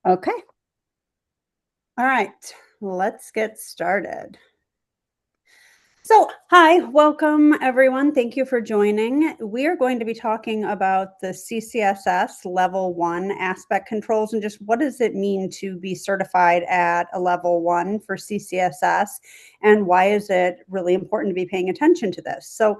Okay. All right. Let's get started. So, hi, welcome everyone. Thank you for joining. We are going to be talking about the CCSS Level 1 aspect controls and just what does it mean to be certified at a Level 1 for CCSS and why is it really important to be paying attention to this. So,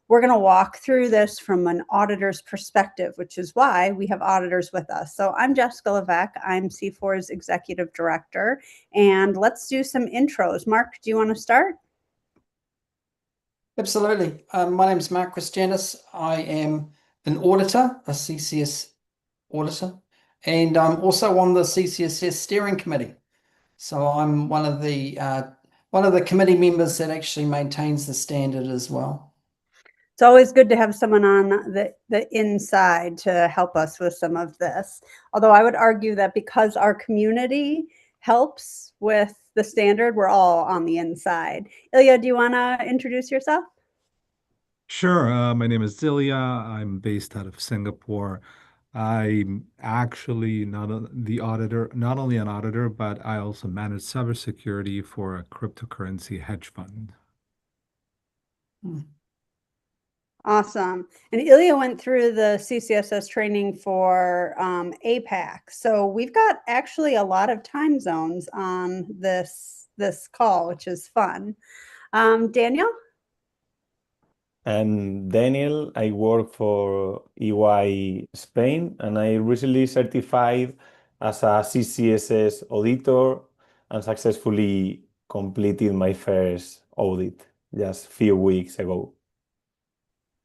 we're going to walk through this from an auditor's perspective, which is why we have auditors with us. So I'm Jessica Levesque. I'm C4's executive director, and let's do some intros. Mark, do you want to start? Absolutely. My name is Mark Christianis. I am an auditor, a CCS auditor, and I'm also on the CCSS steering committee. So I'm one of the committee members that actually maintains the standard as well. It's always good to have someone on the inside to help us with some of this. Although I would argue that because our community helps with the standard, we're all on the inside. Ilya, do you want to introduce yourself? Sure. My name is Zilia. I'm based out of Singapore. I'm actually the auditor, not only an auditor, but I also manage cybersecurity for a cryptocurrency hedge fund. Hmm. Awesome. And Ilya went through the CCSS training for APAC. So we've got actually a lot of time zones on this call, which is fun. Daniel? I'm Daniel. I work for EY Spain, and I recently certified as a CCSS auditor and successfully completed my first audit just a few weeks ago.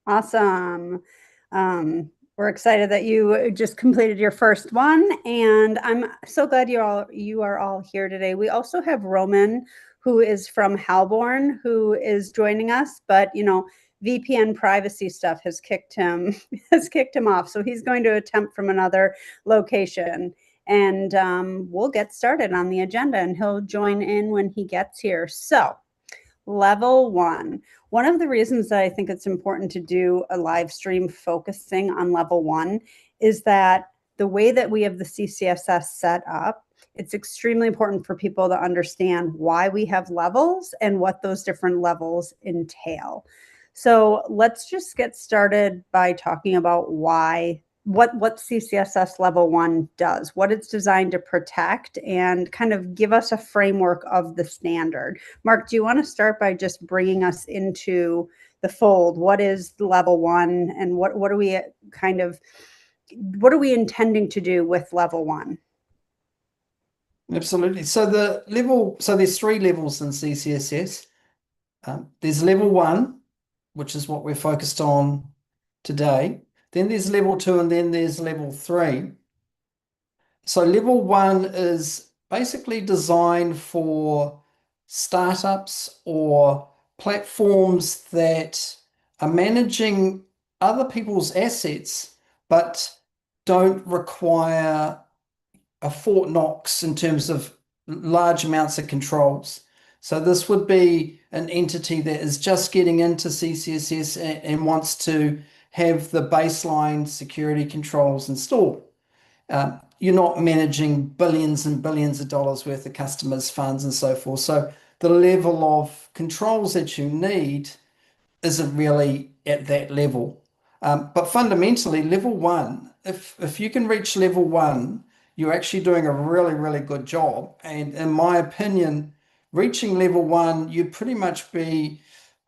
Awesome. We're excited that you just completed your first one, and I'm so glad you are all here today. We also have Roman, who is from Halborn, who is joining us, but VPN privacy stuff has kicked him has kicked him off, so he's going to attempt from another location. And we'll get started on the agenda, and he'll join in when he gets here. So, Level 1. One of the reasons that I think it's important to do a live stream focusing on Level 1 is that the way that we have the CCSS set up, it's extremely important for people to understand why we have levels and what those different levels entail. So let's just get started by talking about what CCSS Level 1 does, what it's designed to protect, and kind of give us a framework of the standard. Mark, do you want to start by just bringing us into the fold? What is Level 1 and what are we intending to do with Level 1? Absolutely. So there's three levels in CCSS. There's level 1, which is what we're focused on today. Then there's level 2, and then there's level 3. So level 1 is basically designed for startups or platforms that are managing other people's assets, but don't require a Fort Knox in terms of large amounts of controls. So this would be an entity that is just getting into CCSS and wants to have the baseline security controls installed. You're not managing billions and billions of dollars worth of customers' funds and so forth. So the level of controls that you need isn't really at that level. But fundamentally, level 1, if you can reach level 1, you're actually doing a really, really good job. And in my opinion, reaching level 1, you'd pretty much be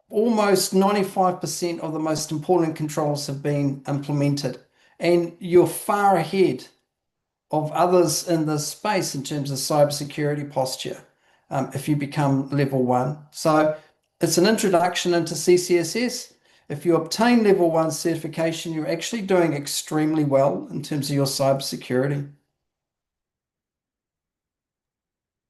almost 95% of the most important controls have been implemented. And you're far ahead of others in this space in terms of cybersecurity posture if you become level 1. So it's an introduction into CCSS. If you obtain level 1 certification, you're actually doing extremely well in terms of your cybersecurity.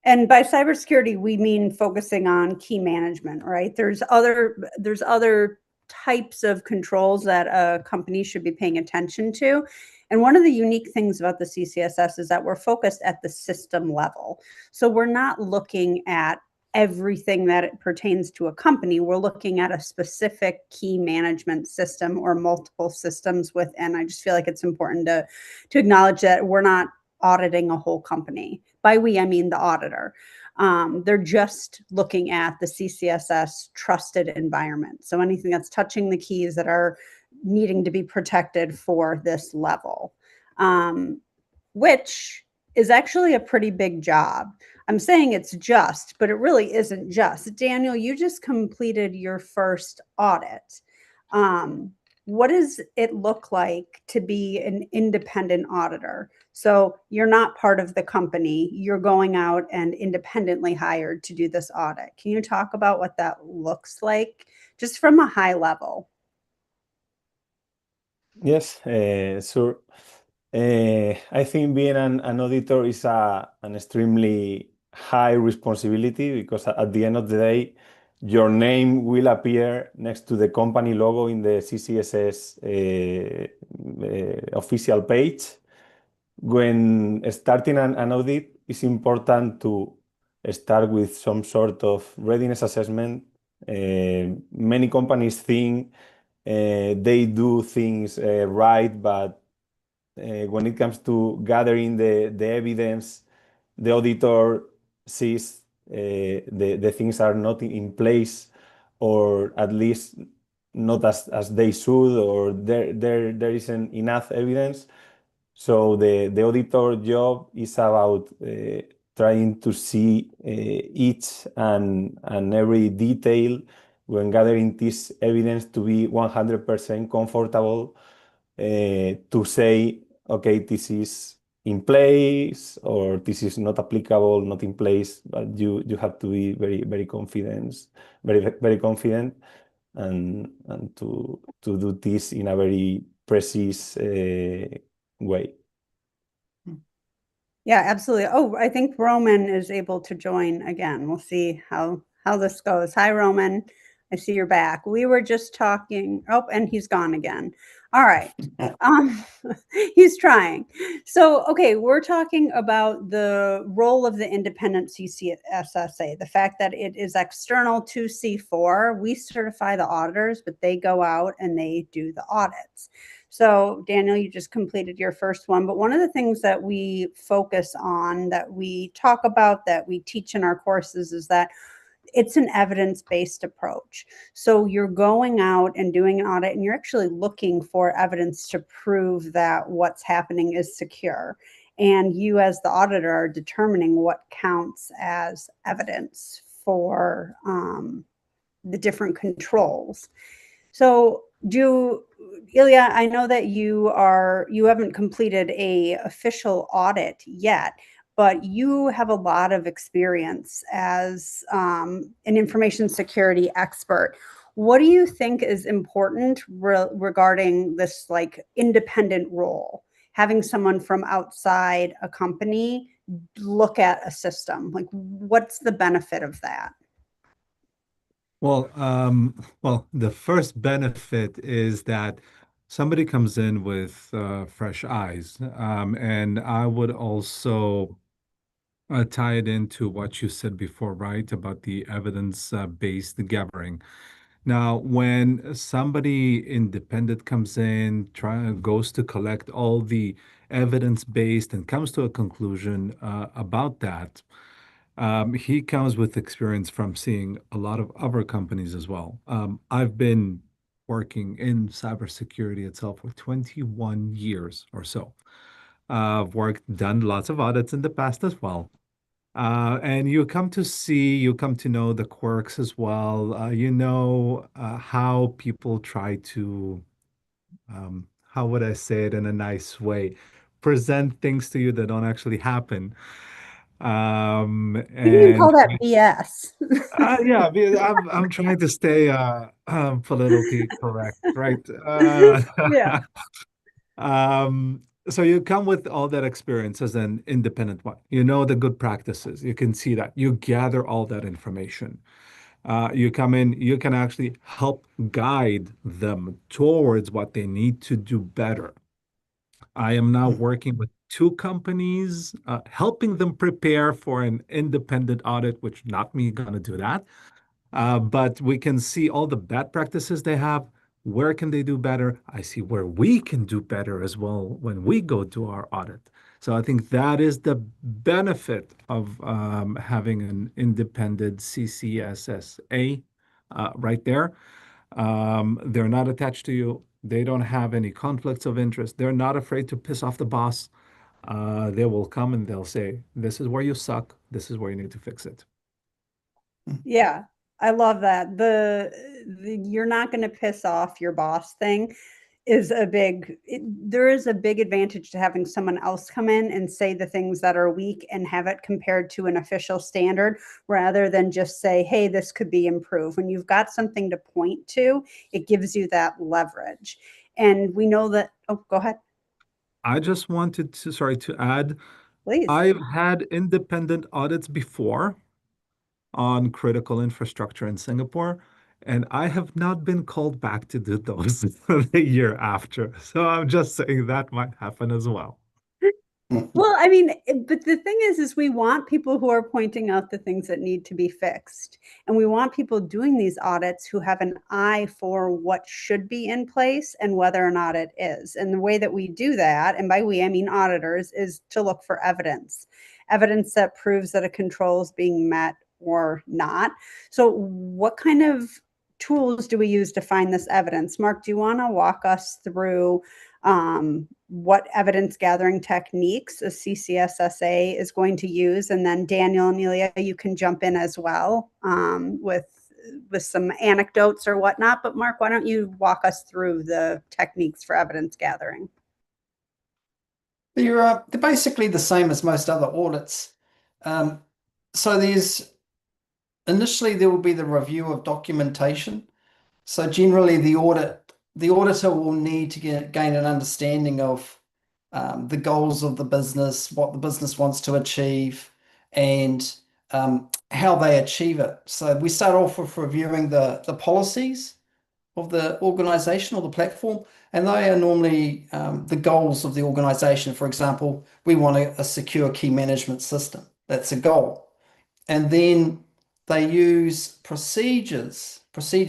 And by cybersecurity, we mean focusing on key management, right? There's other types of controls that a company should be paying attention to. And one of the unique things about the CCSS is that we're focused at the system level. So we're not looking at everything that it pertains to a company. We're looking at a specific key management system or multiple systems within. I just feel like it's important to acknowledge that we're not auditing a whole company. By we, I mean the auditor. They're just looking at the CCSS trusted environment. So anything that's touching the keys that are needing to be protected for this level, which is actually a pretty big job. I'm saying it's just, but it really isn't just. Daniel, you just completed your first audit. What does it look like to be an independent auditor? So you're not part of the company, you're going out and independently hired to do this audit. Can you talk about what that looks like just from a high level? Yes, sure. I think being an auditor is an extremely high responsibility because at the end of the day, your name will appear next to the company logo in the CCSS official page. When starting an audit, it's important to start with some sort of readiness assessment. Many companies think they do things right, but when it comes to gathering the evidence, the auditor sees the things are not in place, or at least not as they should, or there isn't enough evidence. So the auditor job is about trying to see each and every detail when gathering this evidence to be 100% comfortable to say, okay, this is in place or this is not applicable, not in place, but you have to be very confident, very confident, and to do this in a very precise way. Yeah, absolutely. Oh, I think Roman is able to join again. We'll see how this goes. Hi, Roman. I see you're back. We were just talking. Oh, and he's gone again. All right. Um, he's trying. So, okay, we're talking about the role of the independent CCSSA, the fact that it is external to C4. We certify the auditors, but they go out and they do the audits. So, Daniel, you just completed your first one. But one of the things that we focus on, that we talk about, that we teach in our courses is that it's an evidence-based approach. So you're going out and doing an audit and you're actually looking for evidence to prove that what's happening is secure. And you, as the auditor, are determining what counts as evidence for the different controls. So Ilya, I know that you haven't completed a official audit yet, but you have a lot of experience as an information security expert. What do you think is important regarding this like independent role? Having someone from outside a company look at a system, like what's the benefit of that? Well, the first benefit is that somebody comes in with fresh eyes. And I would also tie it into what you said before, right, about the evidence-based gathering. Now, when somebody independent comes in, goes to collect all the evidence-based and comes to a conclusion about that, he comes with experience from seeing a lot of other companies as well. I've been working in cybersecurity itself for 21 years or so. Done lots of audits in the past as well. And you come to know the quirks as well. How people try to, how would I say it in a nice way, present things to you that don't actually happen. You can And call that BS. yeah, I'm trying to stay politically correct, right? Yeah. So you come with all that experience as an independent one. You know the good practices. You can see that. You gather all that information. You come in, you can actually help guide them towards what they need to do better. I am now working with two companies, helping them prepare for an independent audit, which not me gonna do that. But we can see all the bad practices they have. Where can they do better? I see where we can do better as well when we go do our audit. So I think that is the benefit of having an independent CCSSA right there. They're not attached to you. They don't have any conflicts of interest. They're not afraid to piss off the boss. They will come and they'll say, this is where you suck. This is where you need to fix it. Yeah, I love that. The you're not going to piss off your boss thing is there is a big advantage to having someone else come in and say the things that are weak and have it compared to an official standard rather than just say, hey, this could be improved. When you've got something to point to, it gives you that leverage. And we know that, oh, go ahead, I just wanted to, sorry, to add, please. I've had independent audits before on critical infrastructure in Singapore, and I have not been called back to do those the year after. So I'm just saying that might happen as well. Well, I mean, but the thing is we want people who are pointing out the things that need to be fixed. And we want people doing these audits who have an eye for what should be in place and whether or not it is. And the way that we do that, and by we, I mean auditors, is to look for evidence that proves that a control is being met or not. So, what kind of tools do we use to find this evidence? Mark, do you want to walk us through what evidence gathering techniques a CCSSA is going to use? And then Daniel and Amelia, you can jump in as well with some anecdotes or whatnot. But Mark, why don't you walk us through the techniques for evidence gathering? They're basically the same as most other audits. So initially there will be the review of documentation. So generally the auditor will need to gain an understanding of the goals of the business, what the business wants to achieve, and how they achieve it. So we start off with reviewing the policies of the organization or the platform, and they are normally the goals of the organization. For example, we want a secure key management system. That's a goal. And then they use procedure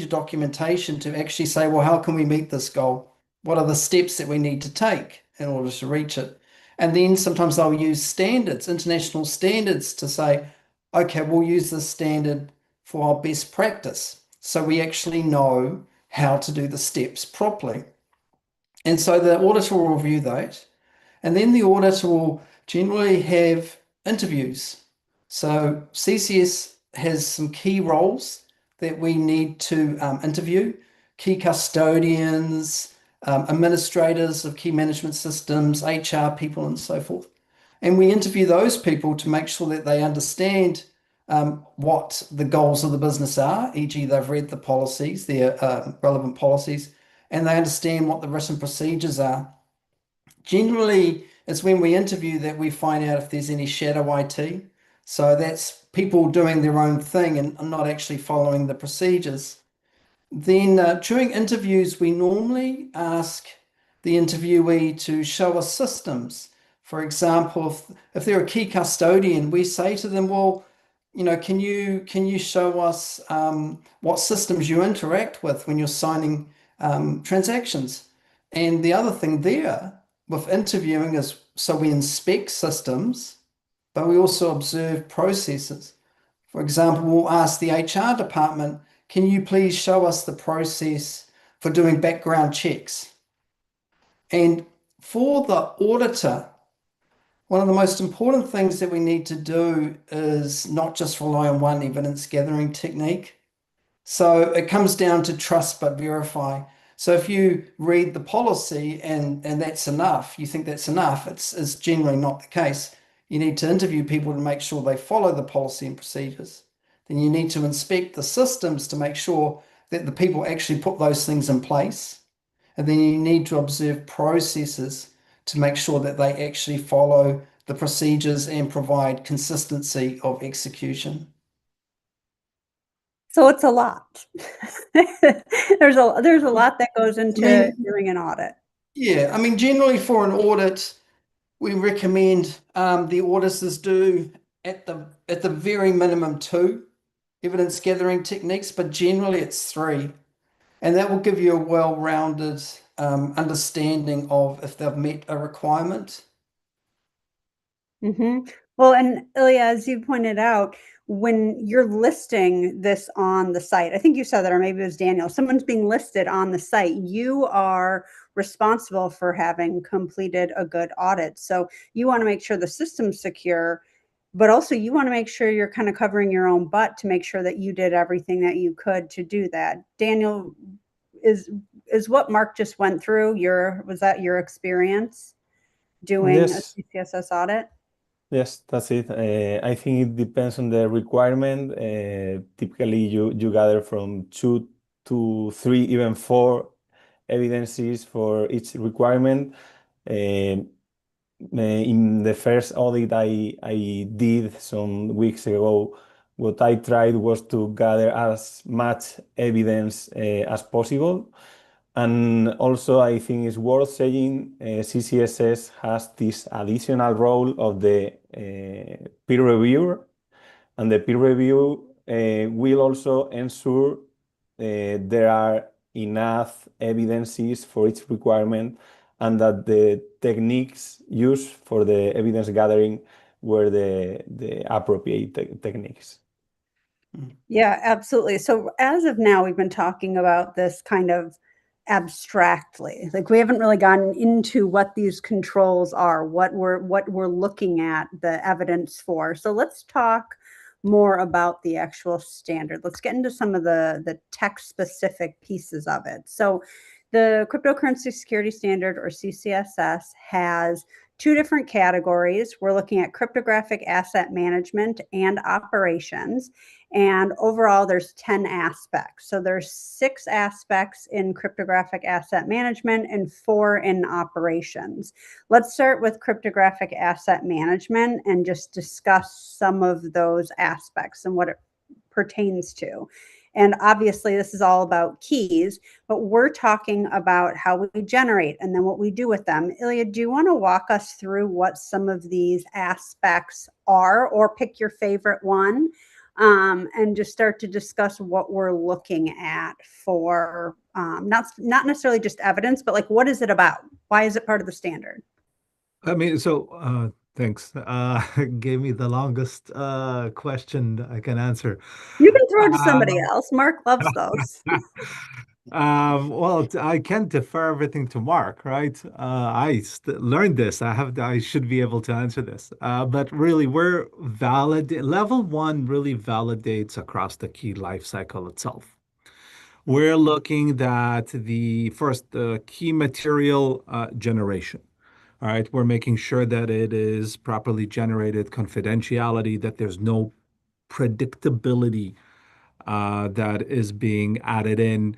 documentation to actually say, well, how can we meet this goal? What are the steps that we need to take in order to reach it? And then sometimes they'll use standards, international standards, to say, okay, we'll use this standard for our best practice. So we actually know how to do the steps properly. And so the auditor will review that. And then the auditor will generally have interviews. So CCS has some key roles that we need to interview: key custodians, administrators of key management systems, HR people, and so forth. And we interview those people to make sure that they understand what the goals of the business are, e.g., they've read the policies, their relevant policies, and they understand what the written procedures are. Generally, it's when we interview that we find out if there's any shadow IT. So that's people doing their own thing and not actually following the procedures. Then during interviews, we normally ask the interviewee to show us systems. For example, if they're a key custodian, we say to them, well, can you show us what systems you interact with when you're signing transactions? And the other thing there with interviewing is, so we inspect systems, but we also observe processes. For example, we'll ask the HR department, can you please show us the process for doing background checks? And for the auditor, one of the most important things that we need to do is not just rely on one evidence gathering technique. So it comes down to trust but verify. So if you read the policy and that's enough, you think that's enough, it's generally not the case. You need to interview people to make sure they follow the policy and procedures. Then you need to inspect the systems to make sure that the people actually put those things in place. And then you need to observe processes to make sure that they actually follow the procedures and provide consistency of execution. So it's a lot. There's a lot that goes into doing an audit. Yeah, I mean, generally for an audit, we recommend the auditors do at the very minimum 2 evidence gathering techniques, but generally it's 3. And that will give you a well-rounded understanding of if they've met a requirement. Well, and Ilya, as you pointed out, when you're listing this on the site, I think you said that, or maybe it was Daniel, someone's being listed on the site, you are responsible for having completed a good audit. So you want to make sure the system's secure, but also you want to make sure you're kind of covering your own butt to make sure that you did everything that you could to do that. Daniel, is is what Mark just went through was that your experience doing a Yes, CCSS audit? yes, that's it. I think it depends on the requirement. Typically, you gather from 2 to 3, even 4 evidences for each requirement. In the first audit I did some weeks ago, what I tried was to gather as much evidence as possible. And also, I think it's worth saying CCSS has this additional role of the peer reviewer, and the peer review will also ensure there are enough evidences for each requirement and that the techniques used for the evidence gathering were the appropriate techniques. Yeah, absolutely. So as of now, we've been talking about this kind of abstractly. Like we haven't really gotten into what these controls are, what we're looking at the evidence for. So let's talk more about the actual standard. Let's get into some of the text specific pieces of it. So the cryptocurrency security standard, or CCSS, has two different categories. We're looking at cryptographic asset management and operations. And overall, there's 10 aspects. So there's 6 aspects in cryptographic asset management and 4 in operations. Let's start with cryptographic asset management and just discuss some of those aspects and what it pertains to. And obviously, this is all about keys, but we're talking about how we generate and then what we do with them. Ilya, do you want to walk us through what some of these aspects are, or pick your favorite one? And just start to discuss what we're looking at for not necessarily just evidence, but like what is it about? Why is it part of the standard? I mean, so thanks. Gave me the longest question I can answer. You can throw it to somebody Um, else. Mark loves those. well, I can't defer everything to Mark, right? I learned this. I should be able to answer this. But really, we're valid. Level one really validates across the key life cycle itself. We're looking at the first, the key material generation. All right, we're making sure that it is properly generated, confidentiality, that there's no predictability that is being added in.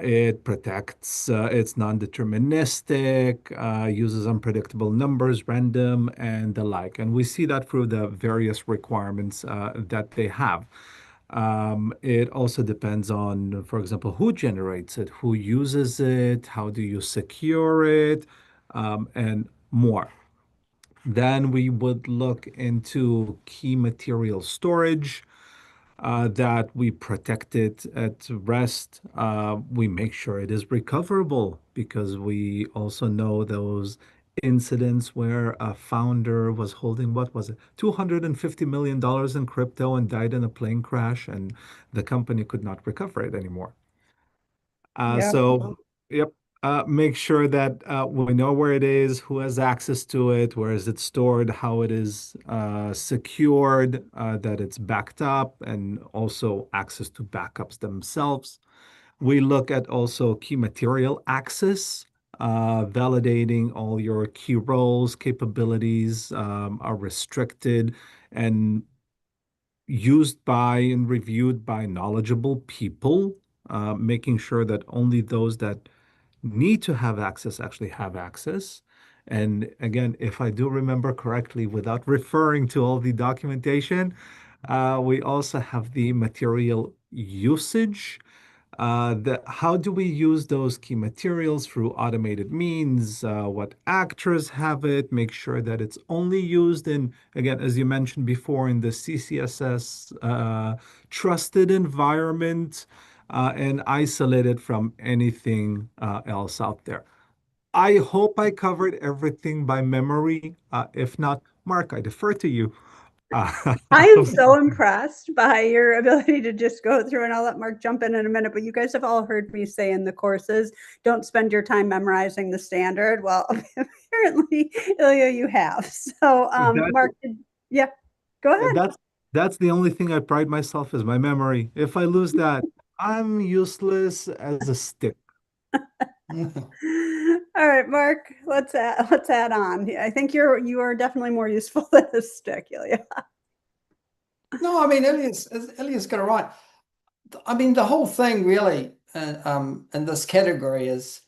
It protects, it's non-deterministic, uses unpredictable numbers, random, and the like. And we see that through the various requirements that they have. It also depends on, for example, who generates it, who uses it, how do you secure it, and more. Then we would look into key material storage, that we protect it at rest. We make sure it is recoverable because we also know those incidents where a founder was holding, what was it, $250 million in crypto and died in a plane crash, and the company could not recover it anymore. Yeah. Yep. Make sure that we know where it is, who has access to it, where is it stored, how it is secured, that it's backed up, and also access to backups themselves. We look at also key material access, validating all your key roles, capabilities are restricted and used by and reviewed by knowledgeable people, making sure that only those that need to have access actually have access. And again, if I do remember correctly, without referring to all the documentation, we also have the material usage. How do we use those key materials through automated means? What actors have it? Make sure that it's only used in, again, as you mentioned before, in the CCSS trusted environment, and isolated from anything else out there. I hope I covered everything by memory. If not, Mark, I defer to you. I am so impressed by your ability to just go through, and I'll let Mark jump in a minute, but you guys have all heard me say in the courses, don't spend your time memorizing the standard. Well, apparently, Ilya, you have. So, Mark, yeah, go ahead. That's the only thing I pride myself is my memory. If I lose that, I'm useless as a stick. All right, Mark, let's add on. I think you are definitely more useful than a stick, Ilya. No, I mean, Ilya's got it right. I mean, the whole thing really in this category is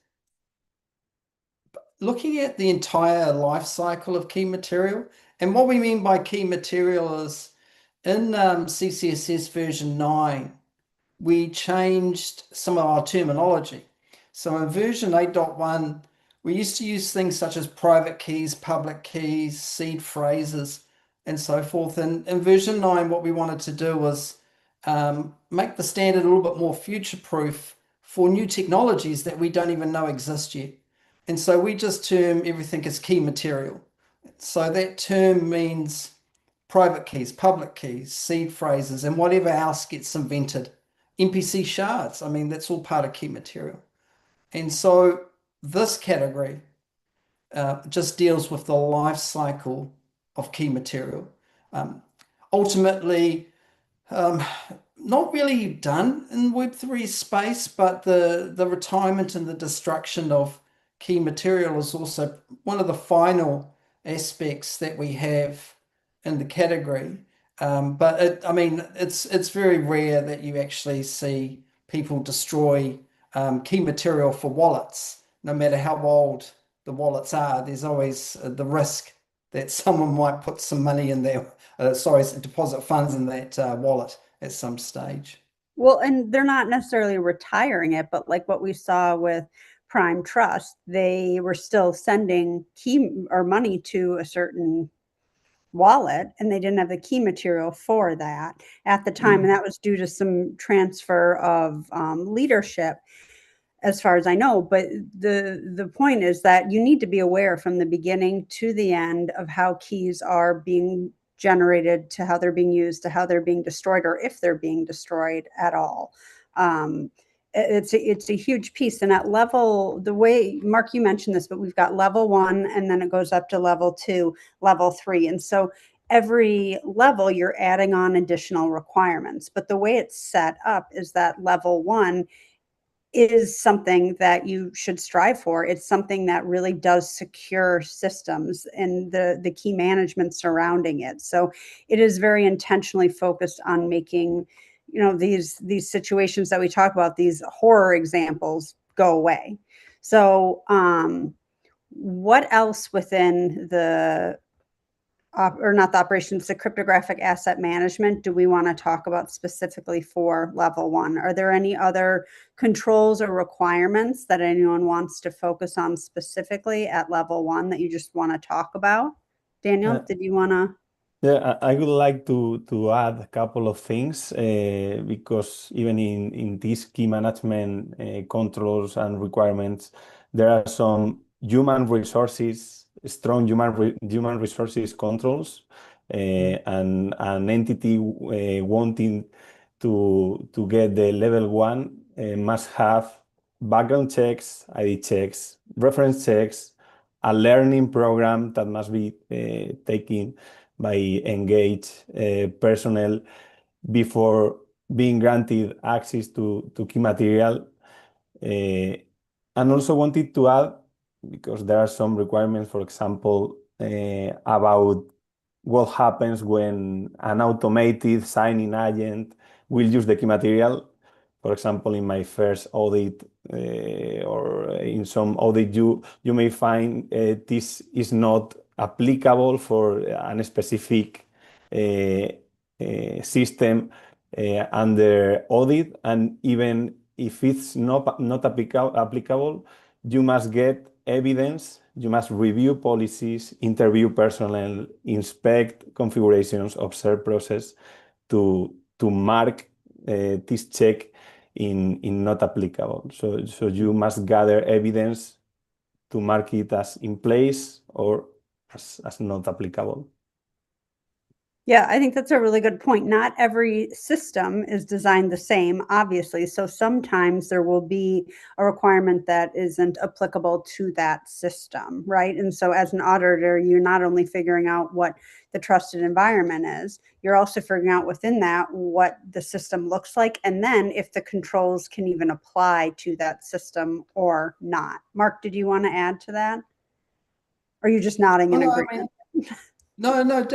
looking at the entire life cycle of key material. And what we mean by key material is in CCSS version 9, we changed some of our terminology. So in version 8.1, we used to use things such as private keys, public keys, seed phrases, and so forth. And in version 9, what we wanted to do was make the standard a little bit more future-proof for new technologies that we don't even know exist yet. And so we just term everything as key material. So that term means private keys, public keys, seed phrases, and whatever else gets invented. NPC shards, I mean, that's all part of key material. And so this category just deals with the life cycle of key material. Ultimately, not really done in Web3 space, but the retirement and the destruction of key material is also one of the final aspects that we have in the category. But I mean, it's very rare that you actually see people destroy key material for wallets, no matter how old the wallets are. There's always the risk that someone might put some money in there, deposit funds in that wallet at some stage. Well, and they're not necessarily retiring it, but like what we saw with Prime Trust, they were still sending key or money to a certain wallet, and they didn't have the key material for that at the time. And that was due to some transfer of leadership, as far as I know. But the point is that you need to be aware from the beginning to the end of how keys are being generated, to how they're being used, to how they're being destroyed, or if they're being destroyed at all. It's a huge piece. And at level, the way, Mark, you mentioned this, but we've got level 1, and then it goes up to level 2, level 3. And so every level you're adding on additional requirements. But the way it's set up is that level 1 is something that you should strive for. It's something that really does secure systems and the key management surrounding it. So it is very intentionally focused on making, these situations that we talk about, these horror examples, go away. So what else within the or not the operations, the cryptographic asset management, do we want to talk about specifically for level 1? Are there any other controls or requirements that anyone wants to focus on specifically at level 1 that you just want to talk about? Daniel, did you want to? Yeah, I would like to add a couple of things because even in these key management controls and requirements, there are some human resources, strong human resources controls, and an entity wanting to get the level 1 must have background checks, ID checks, reference checks, a learning program that must be taken by engaged personnel before being granted access to key material. And also wanted to add, because there are some requirements, for example, about what happens when an automated signing agent will use the key material. For example, in my first audit or in some audit, you may find this is not applicable for a specific system under audit, and even if it's not applicable, you must get evidence, you must review policies, interview personnel, inspect configurations, observe process to mark this check in not applicable. So you must gather evidence to mark it as in place or as not applicable. Yeah, I think that's a really good point. Not every system is designed the same, obviously. So sometimes there will be a requirement that isn't applicable to that system, right? And so as an auditor, you're not only figuring out what the trusted environment is, you're also figuring out within that what the system looks like, and then if the controls can even apply to that system or not. Mark, did you want to add to that? Or are you just nodding Oh, in no, I mean, agreement? no,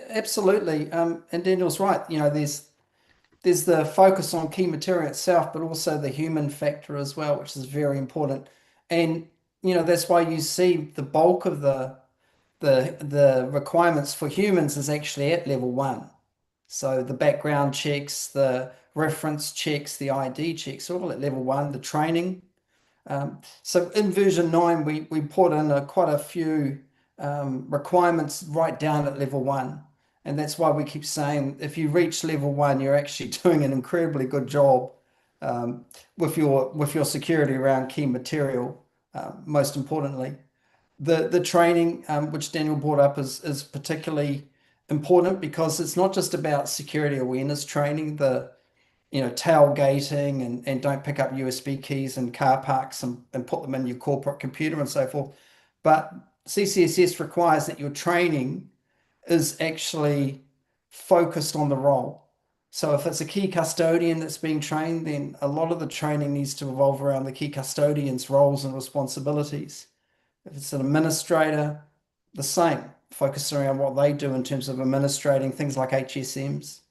absolutely. And Daniel's right. There's the focus on key material itself, but also the human factor as well, which is very important. And that's why you see the bulk of the requirements for humans is actually at level 1. So the background checks, the reference checks, the ID checks, all at level 1. The training. So in version 9, we put in quite a few requirements right down at level 1. And that's why we keep saying if you reach level 1, you're actually doing an incredibly good job with your security around key material, most importantly. The training, which Daniel brought up, is particularly important because it's not just about security awareness training, the tailgating and don't pick up USB keys in car parks and put them in your corporate computer and so forth. But CCSS requires that your training is actually focused on the role. So if it's a key custodian that's being trained, then a lot of the training needs to revolve around the key custodian's roles and responsibilities. If it's an administrator, the same, focus around what they do in terms of administrating things like HSMs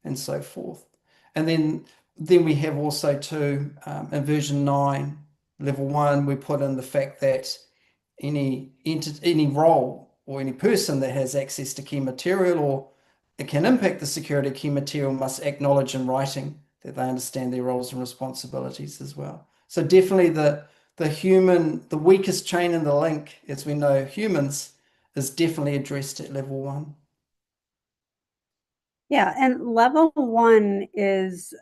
and so forth. And then we have also too, in version 9, level 1, we put in the fact that any role or any person that has access to key material or it can impact the security of key material must acknowledge in writing that they understand their roles and responsibilities as well. So definitely the weakest chain in the link, as we know, humans, is definitely addressed at level 1. Yeah, and level 1 is,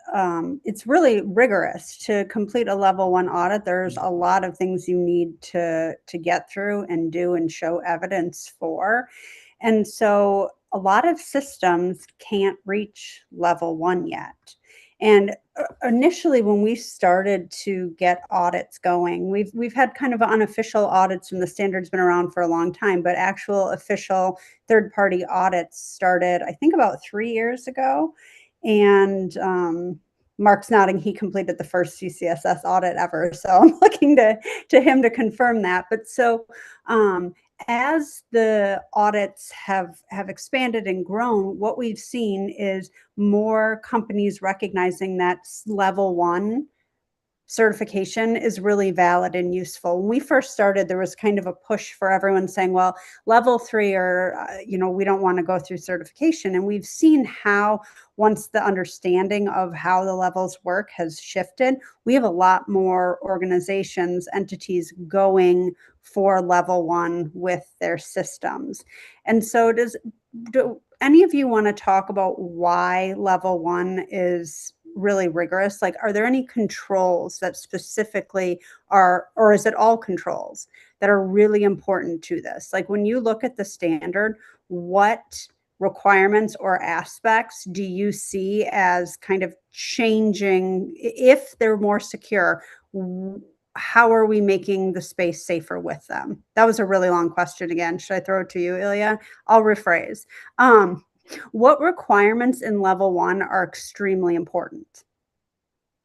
it's really rigorous. To complete a level 1 audit, there's a lot of things you need to get through and do and show evidence for. And so a lot of systems can't reach level 1 yet. And initially, when we started to get audits going, we've had kind of unofficial audits, and the standard's been around for a long time, but actual official third-party audits started, I think, about 3 years ago. And Mark's nodding; he completed the first CCSS audit ever, so I'm looking to him to confirm that. But so as the audits have expanded and grown, what we've seen is more companies recognizing that level 1 certification is really valid and useful. When we first started, there was kind of a push for everyone saying, well, level 3 or, we don't want to go through certification. And we've seen how once the understanding of how the levels work has shifted, we have a lot more organizations, entities going for level 1 with their systems. And so do any of you want to talk about why level 1 is really rigorous? Like, are there any controls that specifically are, or is it all controls that are really important to this? Like, when you look at the standard, what requirements or aspects do you see as kind of changing? If they're more secure, how are we making the space safer with them? That was a really long question again. Should I throw it to you, Ilya? I'll rephrase. What requirements in level 1 are extremely important?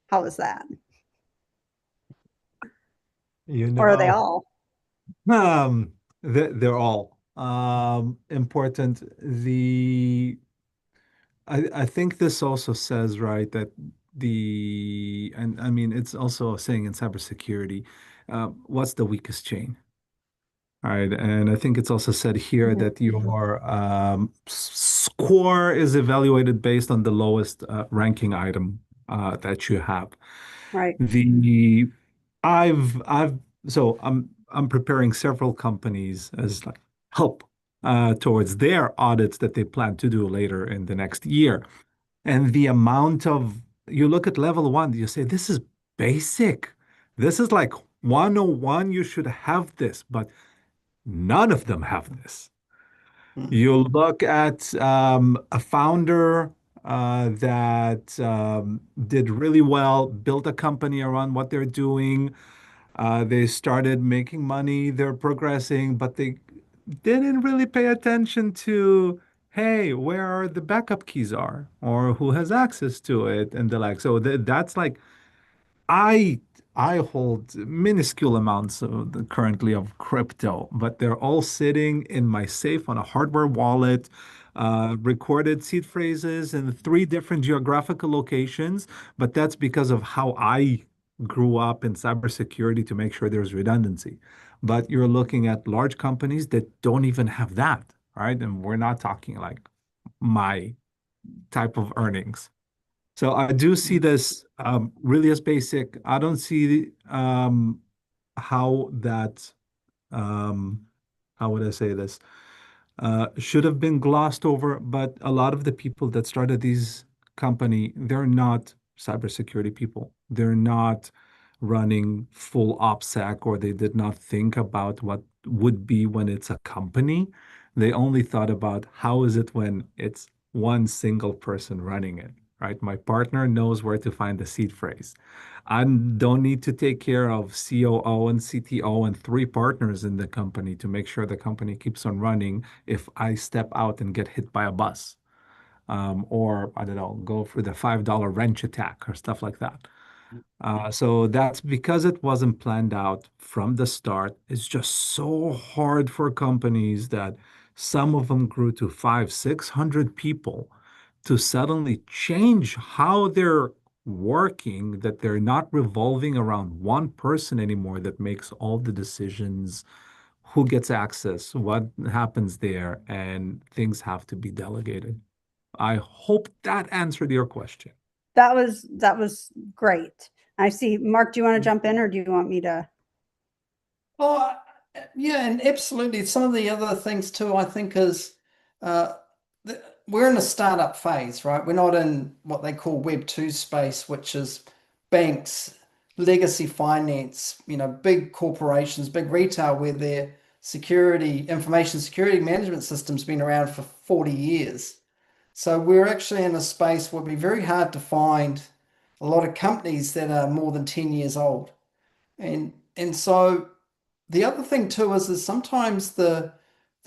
How is that? You Or are they know, all? um, they're all important. I think this also says, right, that and I mean, it's also a saying in cybersecurity, what's the weakest chain? All right, and I think it's also said here Mhm. that your score is evaluated based on the lowest ranking item that you have. Right. The I've so I'm preparing several companies as like help towards their audits that they plan to do later in the next year. And the amount of you look at level 1, you say this is basic. This is like 101. You should have this, but none of them have this. You look at a founder that did really well, built a company around what they're doing. They started making money, they're progressing, but they didn't really pay attention to, hey, where the backup keys are or who has access to it and the like. So that's like I I hold minuscule amounts currently of crypto, but they're all sitting in my safe on a hardware wallet, recorded seed phrases in three different geographical locations. But that's because of how I grew up in cybersecurity to make sure there's redundancy. But you're looking at large companies that don't even have that, right? And we're not talking like my type of earnings. So I do see this really as basic. I don't see how that, um, how would I say this, should have been glossed over. But a lot of the people that started these company, they're not cybersecurity people. They're not running full OPSEC, or they did not think about what would be when it's a company. They only thought about how is it when it's one single person running it, right? My partner knows where to find the seed phrase. I don't need to take care of COO and CTO and three partners in the company to make sure the company keeps on running if I step out and get hit by a bus, or I don't know, go for the $5 wrench attack or stuff like that. So that's because it wasn't planned out from the start. It's just so hard for companies that some of them grew to 600 people to suddenly change how they're working, that they're not revolving around one person anymore that makes all the decisions, who gets access, what happens there, and things have to be delegated. I hope that answered your question. That was great. I see. Mark, do you want to jump in or do you want me to? Oh, yeah, and absolutely. Some of the other things too, I think, is uh, we're in a startup phase, right? We're not in what they call Web 2 space, which is banks, legacy finance, big corporations, big retail, where their information security management system's been around for 40 years. So we're actually in a space where it'd be very hard to find a lot of companies that are more than 10 years old. And so the other thing too is sometimes the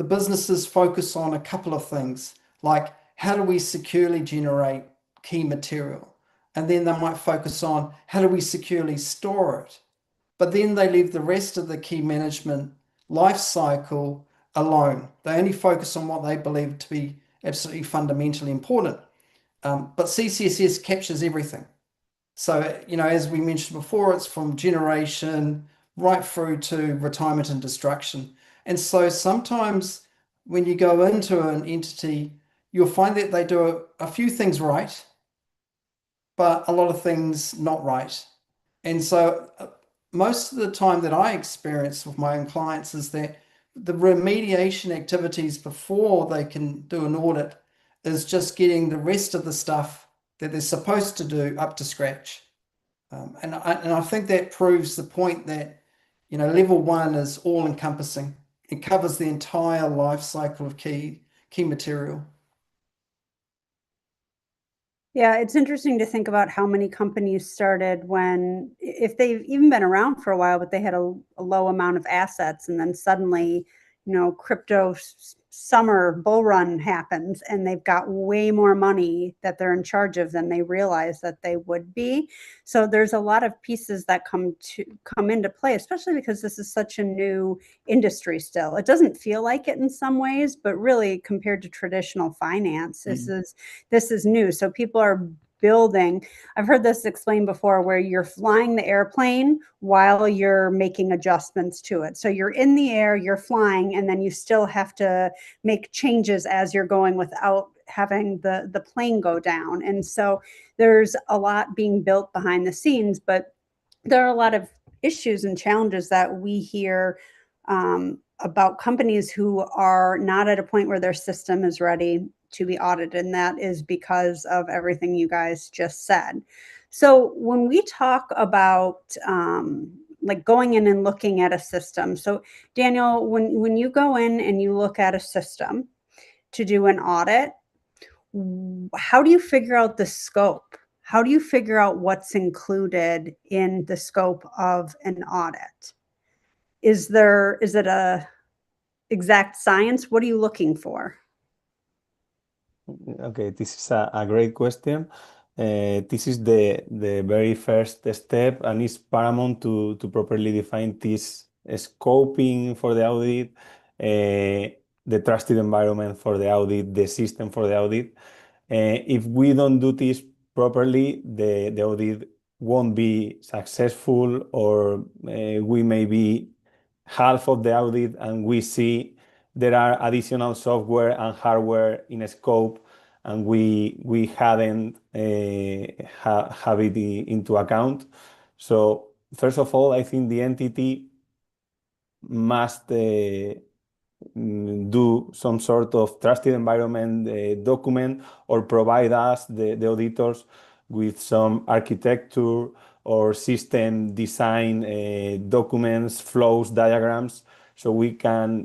businesses focus on a couple of things, like how do we securely generate key material? And then they might focus on how do we securely store it? But then they leave the rest of the key management life cycle alone. They only focus on what they believe to be absolutely fundamentally important. But CCSS captures everything. So, as we mentioned before, it's from generation right through to retirement and destruction. And so sometimes when you go into an entity, you'll find that they do a few things right, but a lot of things not right. And so most of the time that I experience with my own clients is that the remediation activities before they can do an audit is just getting the rest of the stuff that they're supposed to do up to scratch. And I think that proves the point that, level one is all encompassing. It covers the entire life cycle of key material. Yeah, it's interesting to think about how many companies started when, if they've even been around for a while, but they had a low amount of assets, and then suddenly, crypto summer bull run happens, and they've got way more money that they're in charge of than they realize that they would be. So there's a lot of pieces that come into play, especially because this is such a new industry still. It doesn't feel like it in some ways, but really compared to traditional finance, this is new. So people are building. I've heard this explained before, where you're flying the airplane while you're making adjustments to it. So you're in the air, you're flying, and then you still have to make changes as you're going without having the plane go down. And so there's a lot being built behind the scenes, but there are a lot of issues and challenges that we hear about companies who are not at a point where their system is ready to be audited, and that is because of everything you guys just said. So when we talk about like going in and looking at a system, so Daniel, when you go in and you look at a system, to do an audit, how do you figure out the scope? How do you figure out what's included in the scope of an audit? Is it a exact science? What are you looking for? Okay, this is a great question. This is the very first step, and it's paramount to properly define this scoping for the audit, the trusted environment for the audit, the system for the audit. If we don't do this properly, the audit won't be successful, or we may be half of the audit and we see there are additional software and hardware in scope, and we hadn't have it into account. So first of all, I think the entity must do some sort of trusted environment document, or provide us, the auditors, with some architecture or system design documents, flows, diagrams, so we can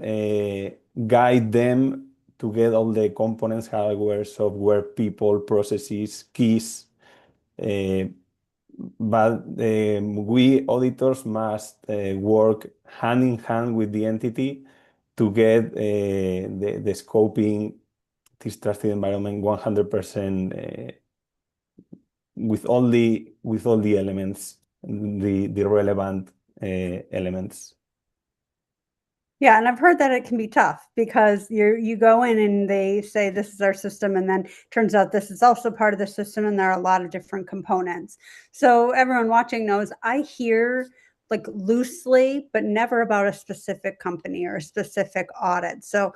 guide them to get all the components, hardware, software, people, processes, keys. But we auditors must work hand in hand with the entity to get the scoping, this trusted environment, 100% with all the elements, the relevant elements. Yeah, and I've heard that it can be tough because you go in and they say this is our system, and then turns out this is also part of the system, and there are a lot of different components. So everyone watching knows I hear like loosely, but never about a specific company or a specific audit. So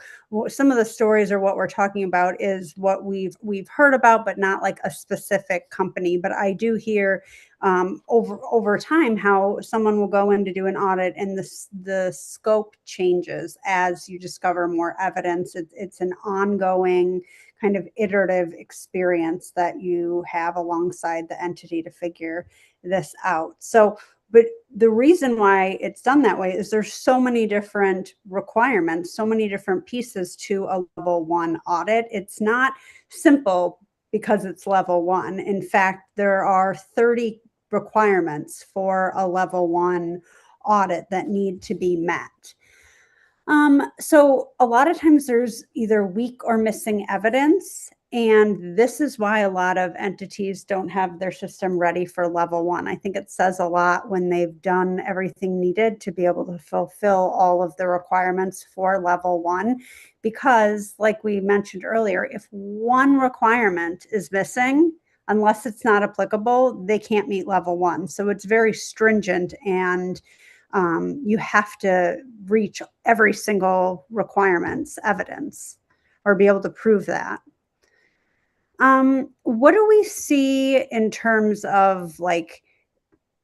some of the stories or what we're talking about is what we've heard about, but not like a specific company. But I do hear over time how someone will go in to do an audit, and the scope changes as you discover more evidence. It's an ongoing kind of iterative experience that you have alongside the entity to figure this out. So, but the reason why it's done that way is there's so many different requirements, so many different pieces to a level 1 audit. It's not simple because it's level 1. In fact, there are 30 requirements for a level 1 audit that need to be met. So a lot of times there's either weak or missing evidence, and this is why a lot of entities don't have their system ready for level 1. I think it says a lot when they've done everything needed to be able to fulfill all of the requirements for level 1, because like we mentioned earlier, if one requirement is missing, unless it's not applicable, they can't meet level 1. So it's very stringent, and you have to reach every single requirement's evidence or be able to prove that. What do we see in terms of like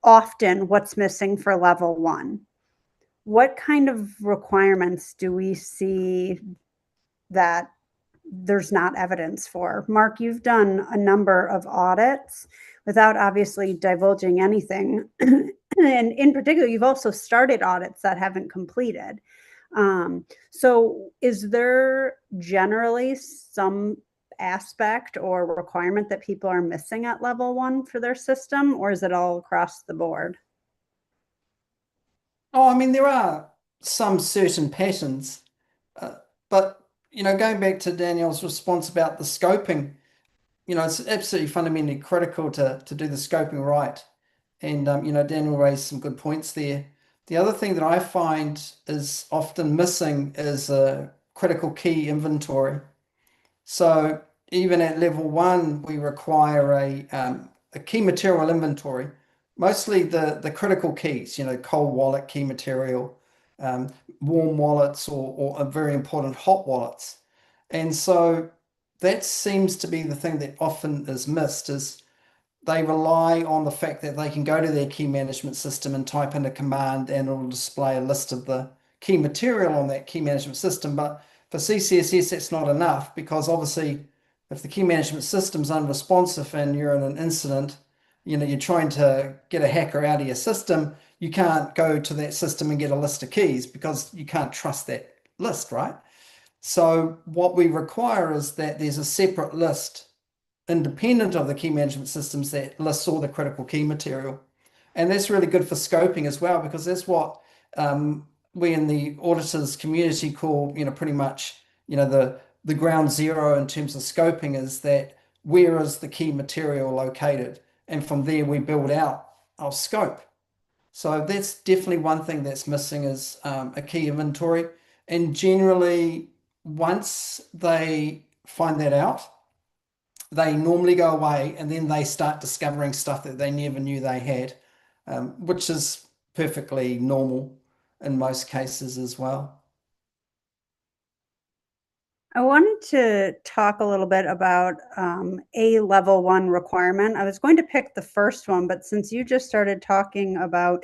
often what's missing for level 1? What kind of requirements do we see that there's not evidence for? Mark, you've done a number of audits without obviously divulging anything. And in particular, you've also started audits that haven't completed. So is there generally some aspect or requirement that people are missing at level 1 for their system, or is it all across the board? Oh, I mean, there are some certain patterns, but going back to Danielle's response about the scoping, it's absolutely fundamentally critical to do the scoping right. And Daniel raised some good points there. The other thing that I find is often missing is a critical key inventory. So even at level 1, we require a key material inventory, mostly the critical keys, cold wallet key material, warm wallets, or very important hot wallets. And so that seems to be the thing that often is missed, is they rely on the fact that they can go to their key management system and type in a command, and it'll display a list of the key material on that key management system. But for CCSS, that's not enough, because obviously if the key management system's unresponsive and you're in an incident, you're trying to get a hacker out of your system, you can't go to that system and get a list of keys because you can't trust that list, right? So what we require is that there's a separate list independent of the key management systems that lists all the critical key material. And that's really good for scoping as well, because that's what we in the auditors community call, pretty much, the ground zero in terms of scoping is that where is the key material located? And from there we build out our scope. So that's definitely one thing that's missing is a key inventory. And generally, once they find that out, they normally go away and then they start discovering stuff that they never knew they had, which is perfectly normal in most cases as well. I wanted to talk a little bit about a level 1 requirement. I was going to pick the first one, but since you just started talking about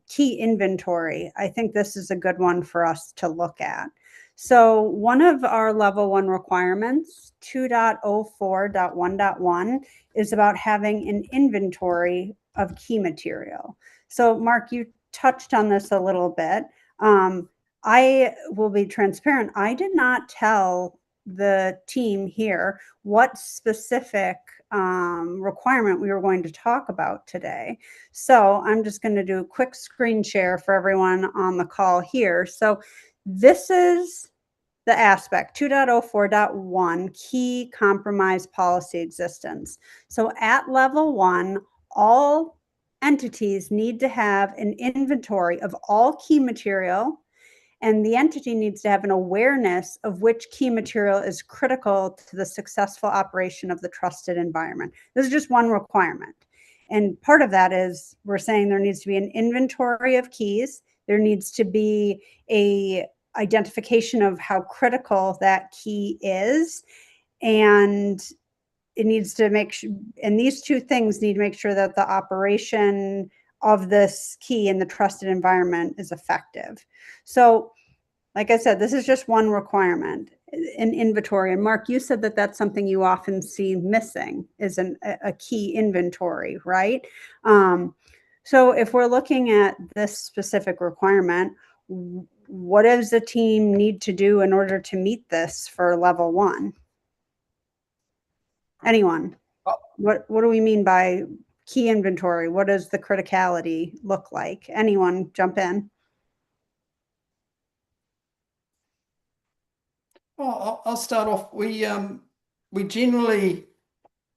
key inventory, I think this is a good one for us to look at. So one of our level 1 requirements, 2.04.1.1, is about having an inventory of key material. So Mark, you touched on this a little bit. I will be transparent. I did not tell the team here what specific requirement we were going to talk about today. So I'm just going to do a quick screen share for everyone on the call here. So this is the aspect 2.04.1 key compromise policy existence. So at level 1, all entities need to have an inventory of all key material, and the entity needs to have an awareness of which key material is critical to the successful operation of the trusted environment. This is just one requirement. And part of that is we're saying there needs to be an inventory of keys. There needs to be a identification of how critical that key is. And it needs to make sure, and these two things need to make sure that the operation of this key in the trusted environment is effective. So, like I said, this is just one requirement, an inventory. And Mark, you said that that's something you often see missing is a key inventory, right? So if we're looking at this specific requirement, what does the team need to do in order to meet this for level 1? Anyone? What do we mean by key inventory? What does the criticality look like? Anyone jump in? Well, I'll start off. We generally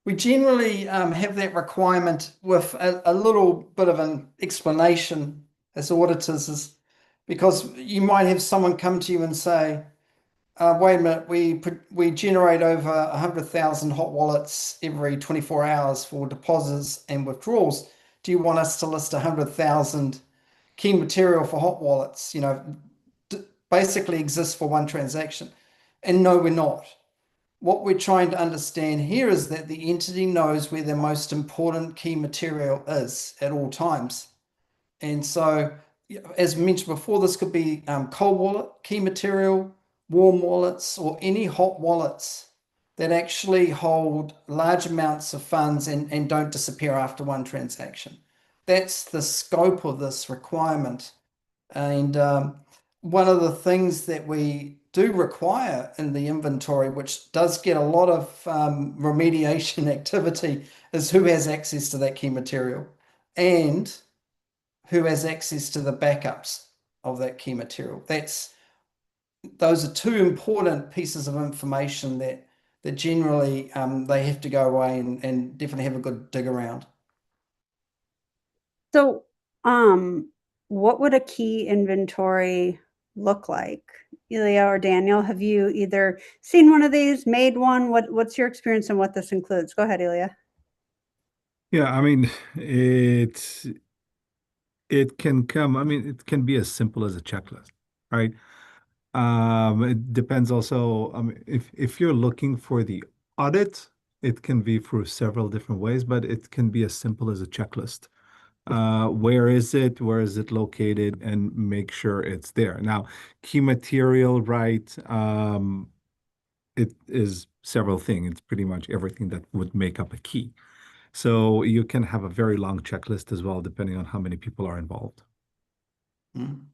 have that requirement with a little bit of an explanation as auditors, is because you might have someone come to you and say, wait a minute, we generate over 100,000 hot wallets every 24 hours for deposits and withdrawals. Do you want us to list 100,000 key material for hot wallets? Basically exists for one transaction. And no, we're not. What we're trying to understand here is that the entity knows where their most important key material is at all times. And so, as mentioned before, this could be cold wallet, key material, warm wallets, or any hot wallets that actually hold large amounts of funds and don't disappear after one transaction. That's the scope of this requirement. And one of the things that we do require in the inventory, which does get a lot of remediation activity, is who has access to that key material and who has access to the backups of that key material. Those are two important pieces of information that generally they have to go away and definitely have a good dig around. So, what would a key inventory look like? Ilya or Daniel, have you either seen one of these, made one? What's your experience and what this includes? Go ahead, Ilya. Yeah, I mean, it can come, I mean, it can be as simple as a checklist, right? It depends also, I mean, if you're looking for the audit, it can be through several different ways, but it can be as simple as a checklist. Where is it? Where is it located? And make sure it's there. Now, key material, right? It is several things. It's pretty much everything that would make up a key. So you can have a very long checklist as well, depending on how many people are involved. Mm.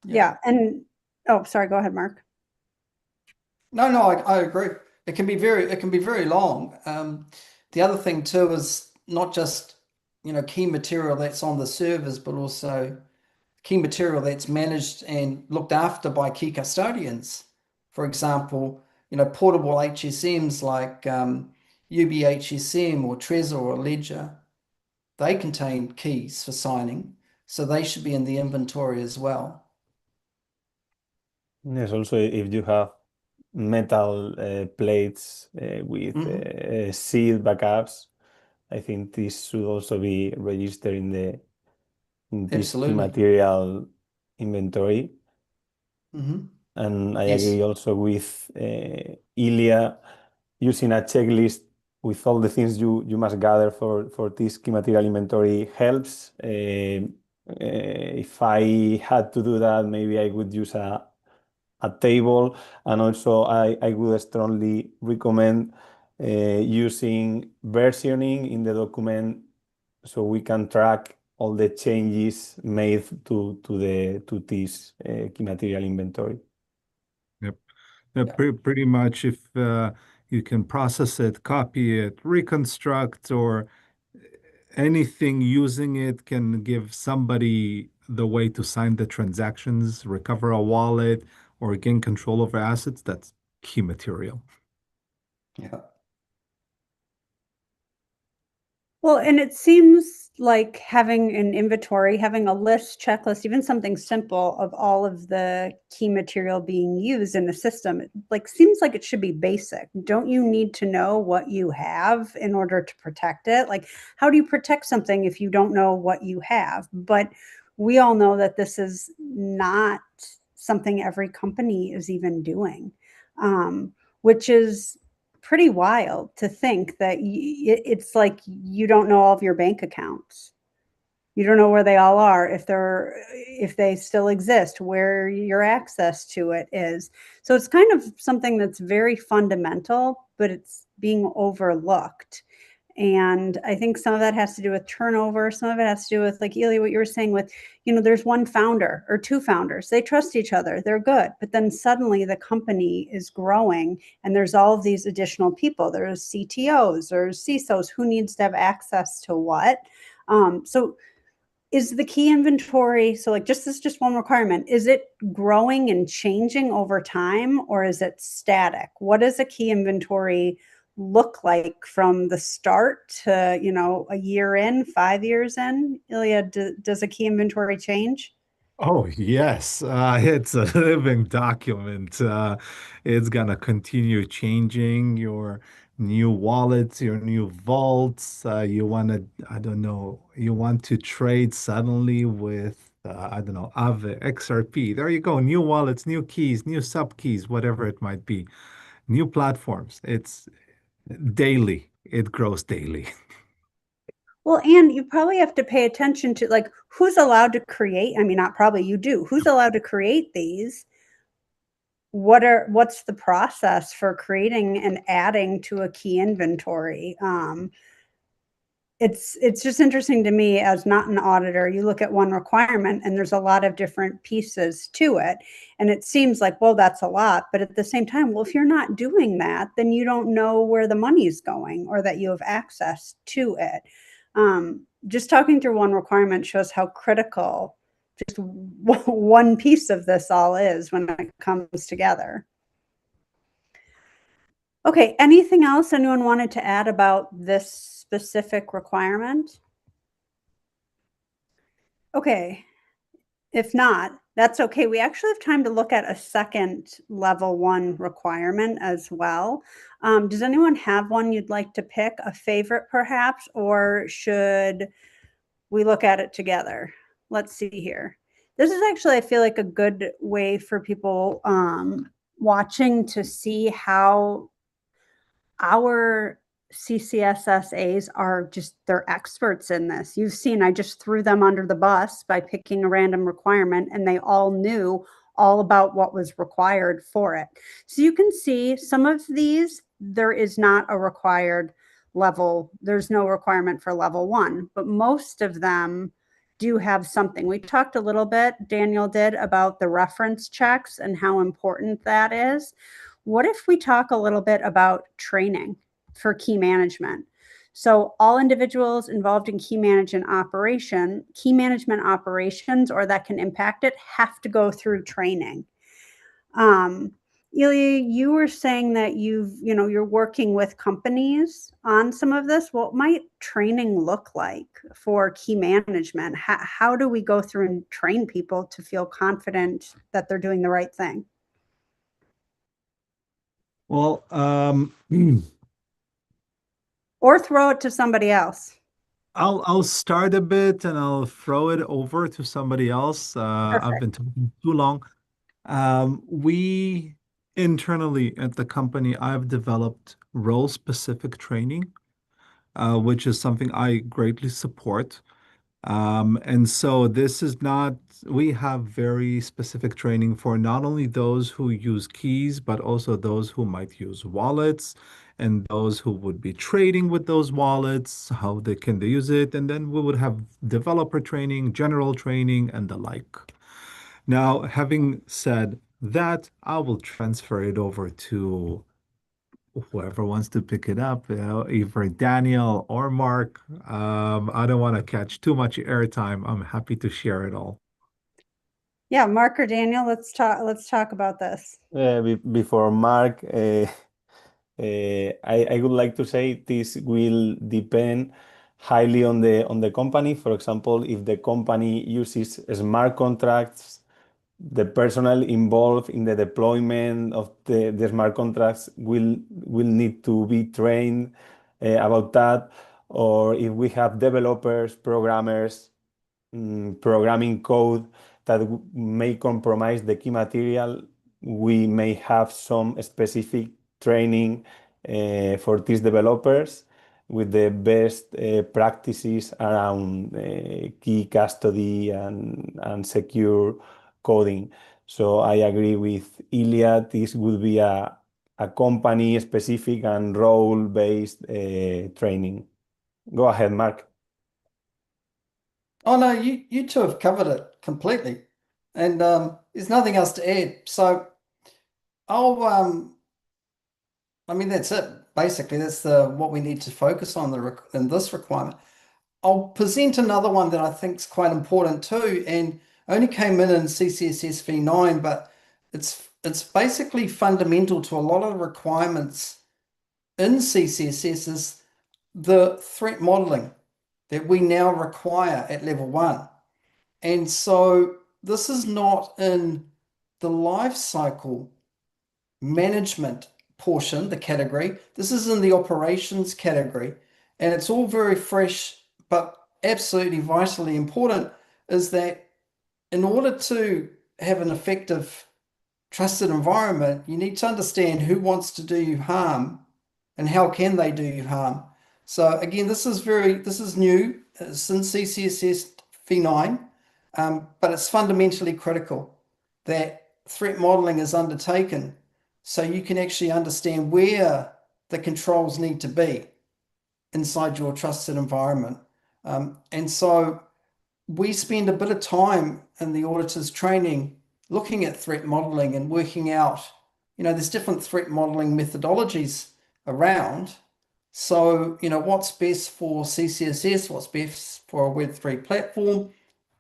Yeah. And, oh, sorry, go ahead, Mark. No, I agree. It can be very long. The other thing too is not just, key material that's on the servers, but also key material that's managed and looked after by key custodians. For example, portable HSMs like UBHSM or Trezor or Ledger, they contain keys for signing, so they should be in the inventory as well. Yes, also if you have metal plates with seed backups, I think this should also be registered in this key Absolutely. material inventory. And I Yes. agree also with Ilya, using a checklist with all the things you must gather for this key material inventory helps. If I had to do that, maybe I would use a table, and also I would strongly recommend using versioning in the document so we can track all the changes made to this key material inventory. Yep. Yeah. Pretty much if you can process it, copy it, reconstruct, or anything using it can give somebody the way to sign the transactions, recover a wallet, or gain control over assets, that's key material. Yeah. Well, and it seems like having an inventory, having a list, checklist, even something simple of all of the key material being used in the system, seems like it should be basic. Don't you need to know what you have in order to protect it? Like, how do you protect something if you don't know what you have? But we all know that this is not something every company is even doing, which is pretty wild to think that it's like you don't know all of your bank accounts. You don't know where they all are, if they still exist, where your access to it is. So it's kind of something that's very fundamental, but it's being overlooked. And I think some of that has to do with turnover. Some of it has to do with, like Eli, what you were saying with, there's one founder or two founders. They trust each other. They're good. But then suddenly the company is growing and there's all of these additional people. There's CTOs or CISOs who needs to have access to what. So is the key inventory, so like this is just one requirement, is it growing and changing over time, or is it static? What does a key inventory look like from the start to, a year in, 5 years in? Ilya, does a key inventory change? Oh, yes. It's a living document. It's gonna continue changing your new wallets, your new vaults. You wanna, I don't know, you want to trade suddenly with, I don't know, Aave, XRP. There you go. New wallets, new keys, new sub keys, whatever it might be. New platforms. It's daily. It grows daily. Well, and you probably have to pay attention to, like, who's allowed to create. I mean, not probably, you do. Who's allowed to create these? What's the process for creating and adding to a key inventory? It's just interesting to me as not an auditor. You look at one requirement and there's a lot of different pieces to it. And it seems like, well, that's a lot. But at the same time, well, if you're not doing that, then you don't know where the money's going or that you have access to it. Just talking through one requirement shows how critical just one piece of this all is when it comes together. Okay, anything else anyone wanted to add about this specific requirement? Okay, if not, that's okay. We actually have time to look at a second level 1 requirement as well. Does anyone have one you'd like to pick, a favorite perhaps, or should we look at it together? Let's see here. This is actually, I feel like, a good way for people watching to see how our CCSSAs are just, they're experts in this. You've seen, I just threw them under the bus by picking a random requirement, and they all knew all about what was required for it. So you can see some of these, there is not a required level. There's no requirement for level 1, but most of them do have something. We talked a little bit, Daniel did, about the reference checks and how important that is. what if we talk a little bit about training for key management? So all individuals involved in key management operations, or that can impact it, have to go through training. Ilya, you were saying that you're working with companies on some of this. What might training look like for key management? How do we go through and train people to feel confident that they're doing the right thing? Well, Or throw it to somebody else. I'll start a bit and I'll throw it over to somebody else. I've Perfect. been talking too long. We internally at the company, I've developed role-specific training, which is something I greatly support. And so this is not, we have very specific training for not only those who use keys, but also those who might use wallets and those who would be trading with those wallets, how they can use it. And then we would have developer training, general training, and the like. Now, having said that, I will transfer it over to whoever wants to pick it up, either Daniel or Mark. I don't want to catch too much airtime. I'm happy to share it all. Yeah, Mark or Daniel, let's talk about this. Before Mark, I would like to say this will depend highly on the company. For example, if the company uses smart contracts, the personnel involved in the deployment of the smart contracts will need to be trained about that. Or if we have developers, programmers, programming code that may compromise the key material, we may have some specific training for these developers with the best practices around key custody and secure coding. So I agree with Ilya. This would be a company specific and role-based training. Go ahead, Mark. Oh no, you two have covered it completely, and there's nothing else to add. So I'll I mean that's it. Basically, that's the what we need to focus on in this requirement. I'll present another one that I think is quite important too, and only came in CCSS V9, but it's basically fundamental to a lot of the requirements in CCSS is the threat modeling that we now require at level 1. And so this is not in the life cycle management portion, the category. This is in the operations category. And it's all very fresh, but absolutely vitally important is that in order to have an effective trusted environment, you need to understand who wants to do you harm and how can they do you harm. So again, this is new since CCSS V9, but it's fundamentally critical that threat modeling is undertaken so you can actually understand where the controls need to be inside your trusted environment. And so we spend a bit of time in the auditors training looking at threat modeling and working out, there's different threat modeling methodologies around. So, what's best for CCSS? What's best for a Web3 platform?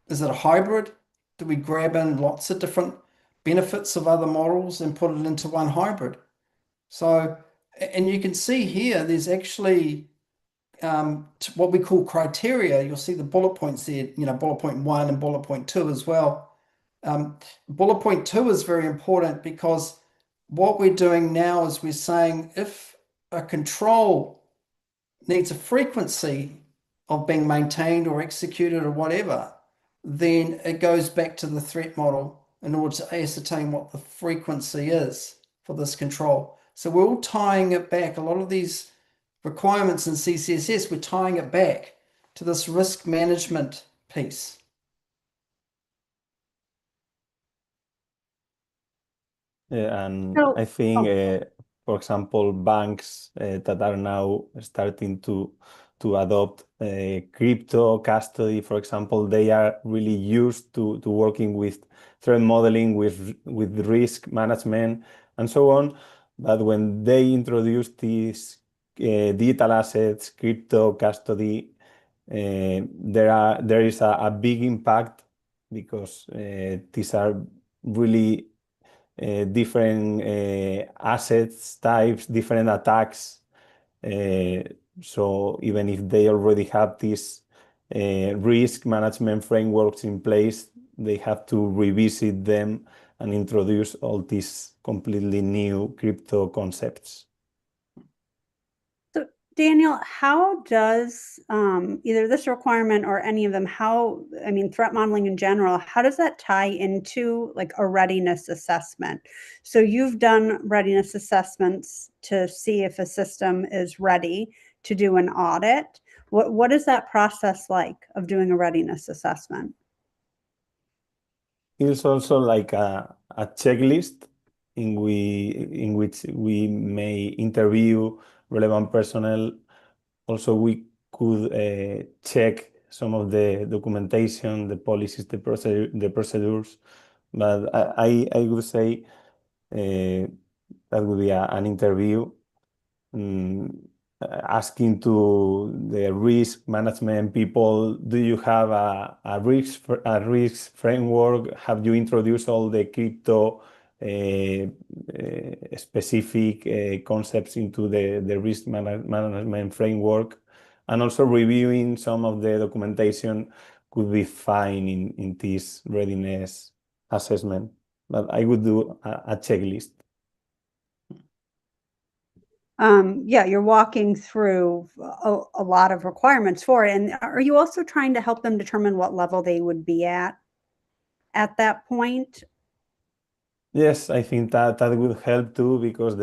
Is it a hybrid? Do we grab in lots of different benefits of other models and put it into one hybrid? So, and you can see here, there's actually what we call criteria. You'll see the bullet points there, bullet point 1 and bullet point 2 as well. Bullet point 2 is very important because what we're doing now is we're saying if a control needs a frequency of being maintained or executed or whatever, then it goes back to the threat model in order to ascertain what the frequency is for this control. So we're all tying it back. A lot of these requirements in CCSS, we're tying it back to this risk management piece. And So, I think, for example, banks that are now starting to adopt crypto custody, for example, they are really used to working with threat modeling, with risk management, and so on. But when they introduce these digital assets, crypto custody, there is a big impact because these are really different assets types, different attacks. Uh, so even if they already have these risk management frameworks in place, they have to revisit them and introduce all these completely new crypto concepts. So, Daniel, how does either this requirement or any of them, threat modeling in general, how does that tie into like a readiness assessment? So you've done readiness assessments to see if a system is ready to do an audit. What is that process like of doing a readiness assessment? It's also like a checklist in which we may interview relevant personnel. Also, we could check some of the documentation, the policies, the procedures. But I would say that would be an interview, mm, asking to the risk management people, do you have a risk framework? Have you introduced all the crypto specific concepts into the risk management framework? And also reviewing some of the documentation could be fine in this readiness assessment. But I would do a checklist. Yeah, you're walking through a lot of requirements for it. And are you also trying to help them determine what level they would be at that point? Yes, I think that would help too because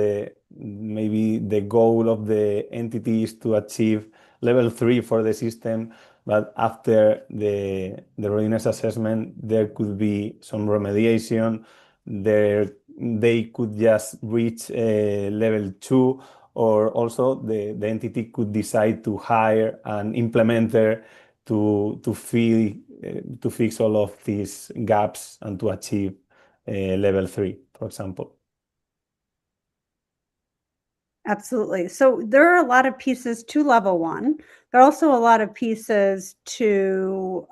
maybe the goal of the entity is to achieve level 3 for the system, but after the readiness assessment, there could be some remediation. They could just reach level 2, or also the entity could decide to hire an implementer to fix all of these gaps and to achieve level 3, for example. Absolutely. So there are a lot of pieces to level 1. There are also a lot of pieces to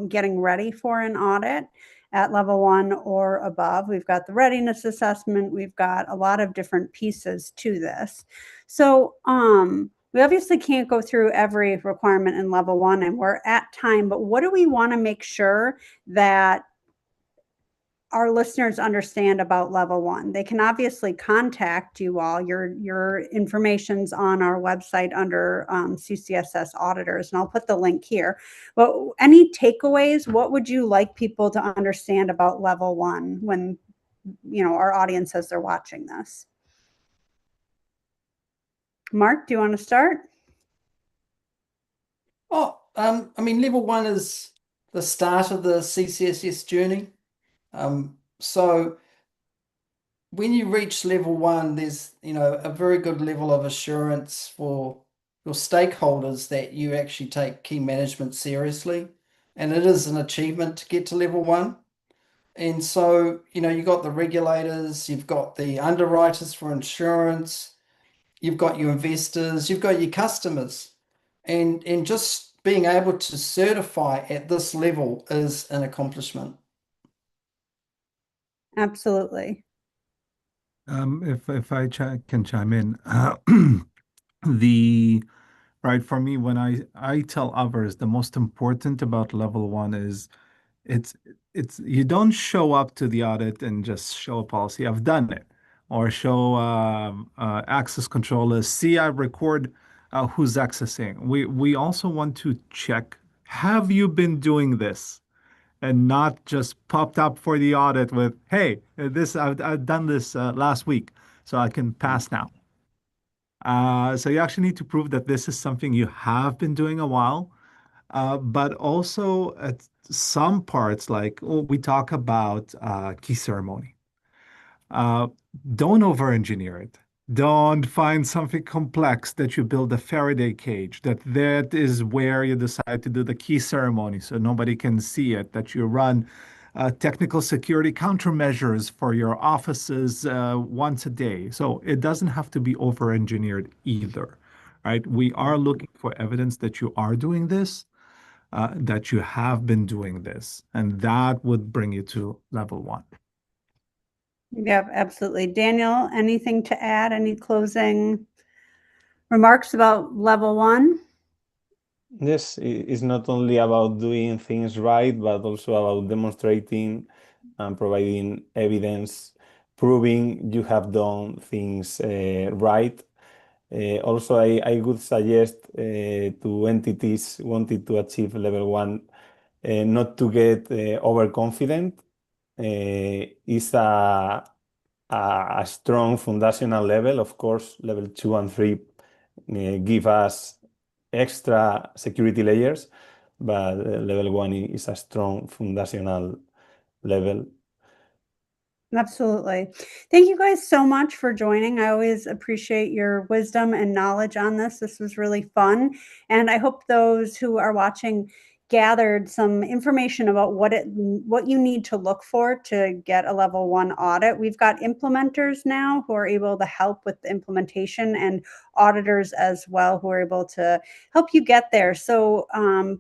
getting ready for an audit at level 1 or above. We've got the readiness assessment. We've got a lot of different pieces to this. So we obviously can't go through every requirement in level 1, and we're at time, but what do we want to make sure that our listeners understand about level 1? They can obviously contact you all. Your information's on our website under CCSS auditors, and I'll put the link here. But any takeaways? What would you like people to understand about level 1 when our audience as they're watching this? Mark, do you want to start? Level 1 is the start of the CCSS journey. So when you reach level 1, there's a very good level of assurance for your stakeholders that you actually take key management seriously, and it is an achievement to get to level 1. And so you've got the regulators, you've got the underwriters for insurance, you've got your investors, you've got your customers, and just being able to certify at this level is an accomplishment. Absolutely. If I can chime in, right, for me, when I tell others, the most important about level 1 is it's you don't show up to the audit and just show a policy, I've done it, or show access controllers, see, I record who's accessing. We also want to check, have you been doing this? And not just popped up for the audit with, hey, this I've done this last week, so I can pass now. So you actually need to prove that this is something you have been doing a while, but also at some parts, like we talk about key ceremony. Uh, don't over-engineer it. Don't find something complex that you build a Faraday cage, that is where you decide to do the key ceremony so nobody can see it, that you run technical security countermeasures for your offices once a day. So it doesn't have to be over-engineered either, right? We are looking for evidence that you are doing this, that you have been doing this, and that would bring you to level 1. Yeah, absolutely. Daniel, anything to add? Any closing remarks about level 1? Yes, it's not only about doing things right, but also about demonstrating and providing evidence, proving you have done things right. Also, I would suggest to entities wanting to achieve level 1 not to get overconfident. It's a strong foundational level. Of course, level 2 and 3 give us extra security layers, but level 1 is a strong foundational level. Absolutely. Thank you guys so much for joining. I always appreciate your wisdom and knowledge on this. This was really fun. And I hope those who are watching gathered some information about what you need to look for to get a level 1 audit. We've got implementers now who are able to help with the implementation, and auditors as well who are able to help you get there. So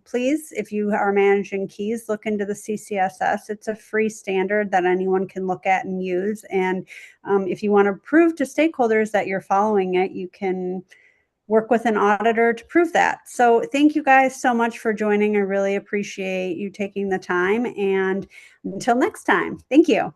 please, if you are managing keys, look into the CCSS. It's a free standard that anyone can look at and use. And if you want to prove to stakeholders that you're following it, you can work with an auditor to prove that. So thank you guys so much for joining. I really appreciate you taking the time. And until next time, thank you.